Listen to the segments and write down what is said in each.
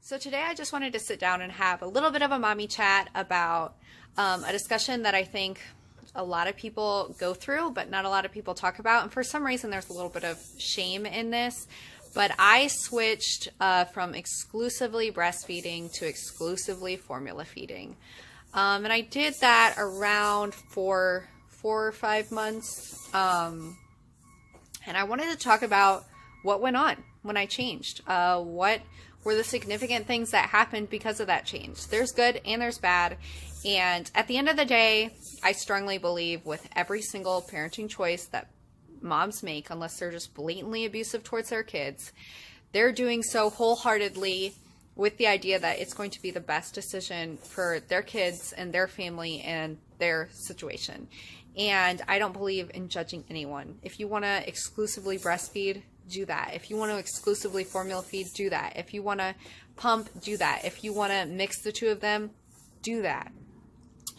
So today I just wanted to sit down and have a little bit of a mommy chat about a discussion that I think a lot of people go through, but not a lot of people talk about. And for some reason, there's a little bit of shame in this. But I switched from exclusively breastfeeding to exclusively formula feeding. And I did that around four or 5 months. And I wanted to talk about what went on when I changed. What were the significant things that happened because of that change? There's good and there's bad. And at the end of the day, I strongly believe with every single parenting choice that moms make, unless they're just blatantly abusive towards their kids, they're doing so wholeheartedly with the idea that it's going to be the best decision for their kids and their family and their situation. And I don't believe in judging anyone. If you want to exclusively breastfeed, do that. If you want to exclusively formula feed, do that. If you want to pump, do that. If you want to mix the two of them, do that.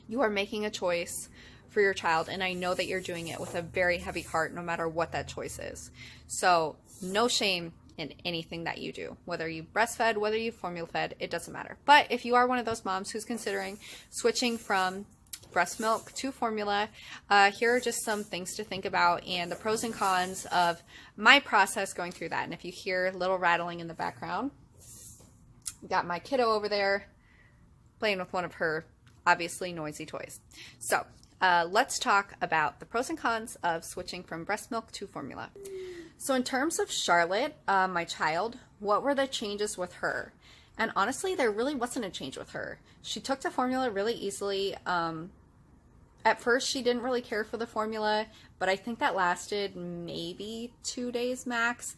You are making a choice for your child, and I know that you're doing it with a very heavy heart, no matter what that choice is. So no shame in anything that you do, whether you breastfed, whether you formula fed, it doesn't matter. But if you are one of those moms who's considering switching from breast milk to formula, here are just some things to think about and the pros and cons of my process going through that. And if you hear a little rattling in the background, got my kiddo over there playing with one of her obviously noisy toys. So let's talk about the pros and cons of switching from breast milk to formula. So in terms of Charlotte, my child, what were the changes with her? And honestly, there really wasn't a change with her. She took to formula really easily. At first, she didn't really care for the formula, but I think that lasted maybe 2 days max.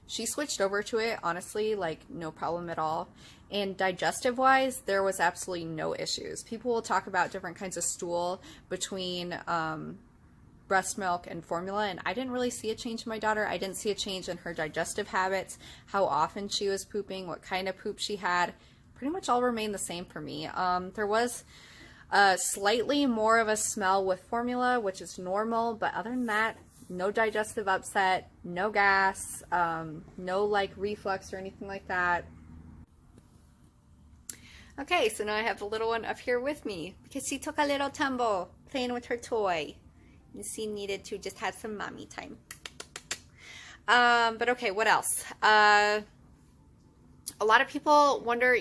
She switched over to it, honestly, like no problem at all. And digestive-wise, there was absolutely no issues. People will talk about different kinds of stool between breast milk and formula, and I didn't really see a change in my daughter. I didn't see a change in her digestive habits, how often she was pooping, what kind of poop she had. Pretty much all remained the same for me. There was slightly more of a smell with formula, which is normal, but other than that, no digestive upset, no gas, no like reflux or anything like that. Okay, so now I have the little one up here with me because she took a little tumble playing with her toy and she needed to just have some mommy time. But okay, what else? A lot of people wonder,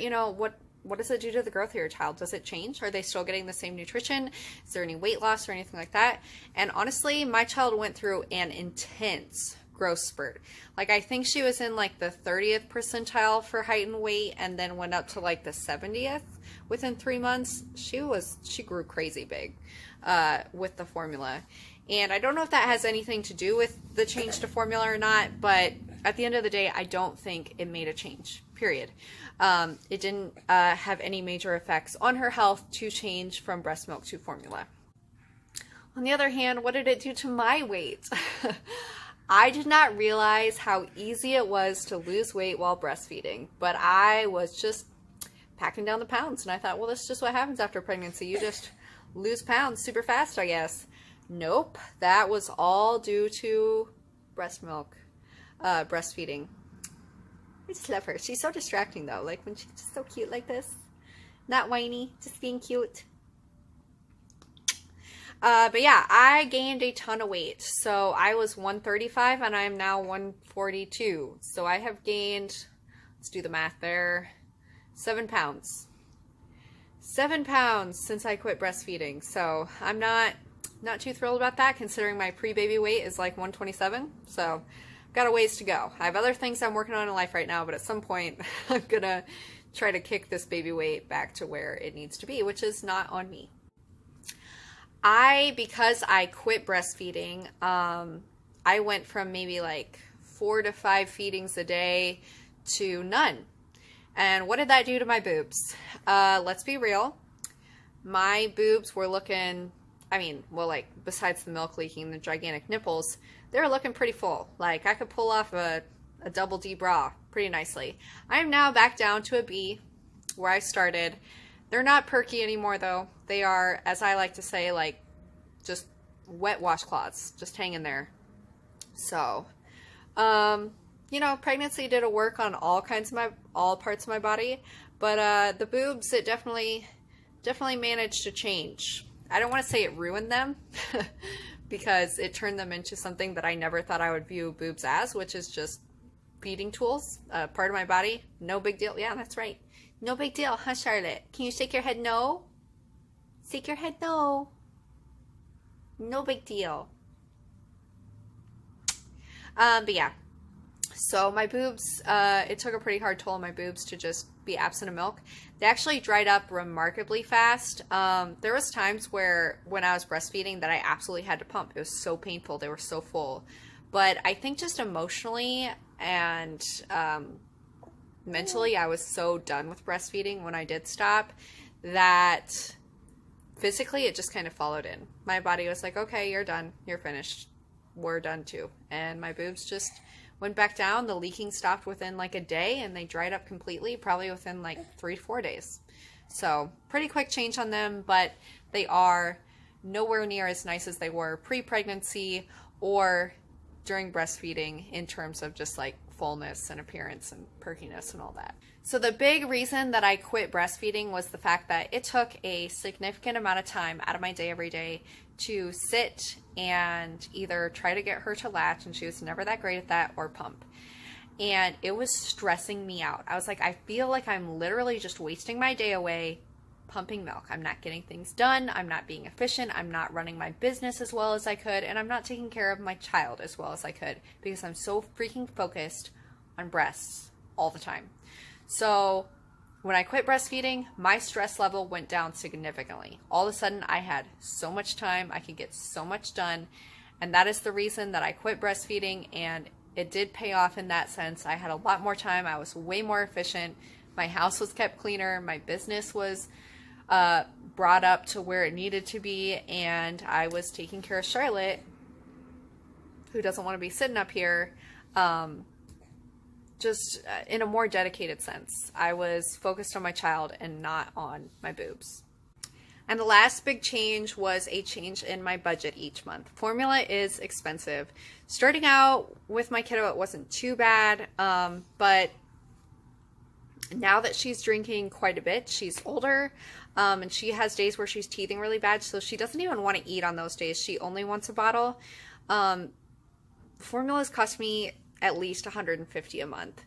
what does it do to the growth of your child? Does it change? Are they still getting the same nutrition? Is there any weight loss or anything like that? And honestly, my child went through an intense growth spurt. Like, I think she was in like the 30th percentile for height and weight, and then went up to like the 70th within 3 months. She grew crazy big with the formula. And I don't know if that has anything to do with the change to formula or not, but at the end of the day, I don't think it made a change, period. It didn't have any major effects on her health to change from breast milk to formula. On the other hand, what did it do to my weight? I did not realize how easy it was to lose weight while breastfeeding, but I was just packing down the pounds, and I thought, well, that's just what happens after pregnancy. You just lose pounds super fast, I guess. Nope, that was all due to breast milk, breastfeeding. I just love her. She's so distracting though, like when she's just so cute like this. Not whiny, just being cute. But yeah, I gained a ton of weight. So I was 135 and I'm now 142. So I have gained, let's do the math there, 7 pounds. 7 pounds since I quit breastfeeding. So I'm not too thrilled about that, considering my pre-baby weight is like 127. So got a ways to go. I have other things I'm working on in life right now, but at some point I'm gonna try to kick this baby weight back to where it needs to be, which is not on me. Because I quit breastfeeding, I went from maybe like 4 to 5 feedings a day to none. And what did that do to my boobs? Let's be real. My boobs were looking, like besides the milk leaking and the gigantic nipples, they were looking pretty full. Like I could pull off a double D bra pretty nicely. I am now back down to a B where I started. They're not perky anymore though. They are, as I like to say, like just wet washcloths, just hanging there. So, you know, pregnancy did a work on all parts of my body, but the boobs, it definitely managed to change. I don't want to say it ruined them because it turned them into something that I never thought I would view boobs as, which is just feeding tools, part of my body. No big deal. Yeah, that's right. No big deal, huh, Charlotte? Can you shake your head no? Shake your head no. No big deal. But yeah. So my boobs, it took a pretty hard toll on my boobs to just be absent of milk. They actually dried up remarkably fast. There was times where when I was breastfeeding that I absolutely had to pump. It was so painful. They were so full. But I think just emotionally and mentally, I was so done with breastfeeding when I did stop that physically it just kind of followed in. My body was like, okay, you're done. You're finished. We're done too. And my boobs just went back down. The leaking stopped within like a day and they dried up completely, probably within like 3 to 4 days. So pretty quick change on them, but they are nowhere near as nice as they were pre-pregnancy or during breastfeeding in terms of just like fullness and appearance and perkiness and all that. So the big reason that I quit breastfeeding was the fact that it took a significant amount of time out of my day every day to sit and either try to get her to latch, and she was never that great at that, or pump. And it was stressing me out. I was like, I feel like I'm literally just wasting my day away pumping milk. I'm not getting things done. I'm not being efficient. I'm not running my business as well as I could. And I'm not taking care of my child as well as I could because I'm so freaking focused on breasts all the time. So when I quit breastfeeding, my stress level went down significantly. All of a sudden, I had so much time. I could get so much done. And that is the reason that I quit breastfeeding. And it did pay off in that sense. I had a lot more time. I was way more efficient. My house was kept cleaner. My business was brought up to where it needed to be. And I was taking care of Charlotte, who doesn't want to be sitting up here, just in a more dedicated sense. I was focused on my child and not on my boobs. And the last big change was a change in my budget each month. Formula is expensive. Starting out with my kiddo, it wasn't too bad, but now that she's drinking quite a bit, she's older, and she has days where she's teething really bad, so she doesn't even want to eat on those days. She only wants a bottle. Formulas cost me at least $150 a month.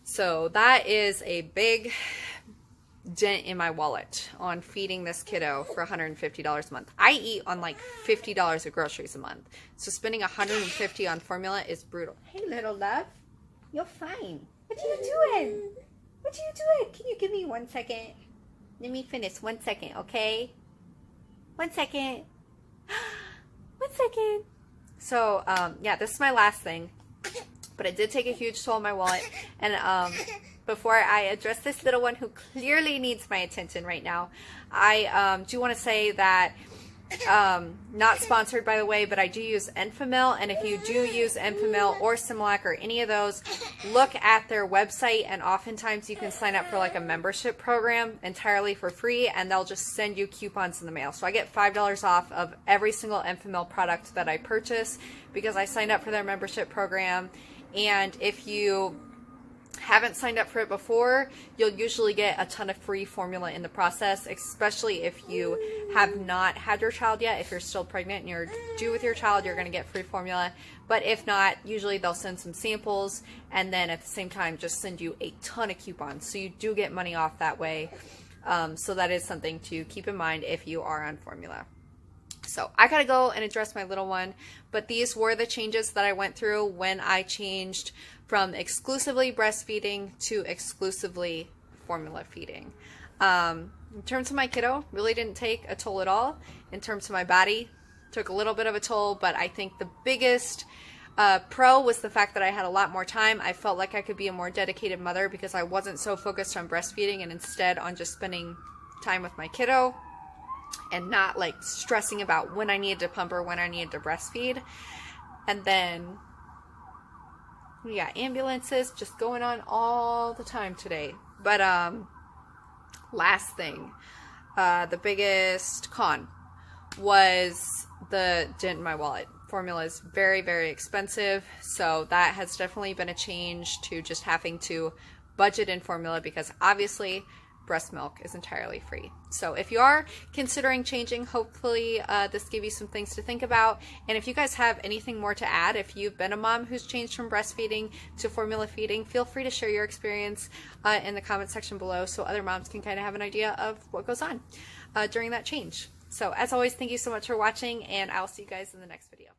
So that is a big dent in my wallet on feeding this kiddo for $150 a month. I eat on like $50 of groceries a month. So spending $150 on formula is brutal. Hey, little love. You're fine. What are you doing? What are you doing? Can you give me 1 second? Let me finish 1 second, okay? 1 second. 1 second. So, yeah, this is my last thing. But it did take a huge toll on my wallet. And before I address this little one who clearly needs my attention right now, I do want to say that, not sponsored by the way, but I do use Enfamil. And if you do use Enfamil or Similac or any of those, look at their website. And oftentimes you can sign up for like a membership program entirely for free. And they'll just send you coupons in the mail. So I get $5 off of every single Enfamil product that I purchase because I signed up for their membership program. And if you haven't signed up for it before, you'll usually get a ton of free formula in the process, especially if you have not had your child yet. If you're still pregnant and you're due with your child, you're going to get free formula. But if not, usually they'll send some samples and then at the same time just send you a ton of coupons. So you do get money off that way. So that is something to keep in mind if you are on formula. So I gotta go and address my little one, but these were the changes that I went through when I changed from exclusively breastfeeding to exclusively formula feeding. In terms of my kiddo, really didn't take a toll at all. In terms of my body, took a little bit of a toll, but I think the biggest pro was the fact that I had a lot more time. I felt like I could be a more dedicated mother because I wasn't so focused on breastfeeding and instead on just spending time with my kiddo and not like stressing about when I needed to pump or when I needed to breastfeed. And then we got ambulances just going on all the time today. But last thing, the biggest con was the dent in my wallet. formula is very, very expensive. So that has definitely been a change to just having to budget in formula, because obviously breast milk is entirely free. So if you are considering changing, hopefully this gave you some things to think about. And if you guys have anything more to add, if you've been a mom who's changed from breastfeeding to formula feeding, feel free to share your experience in the comment section below, so other moms can kind of have an idea of what goes on during that change. So as always, thank you so much for watching, and I'll see you guys in the next video.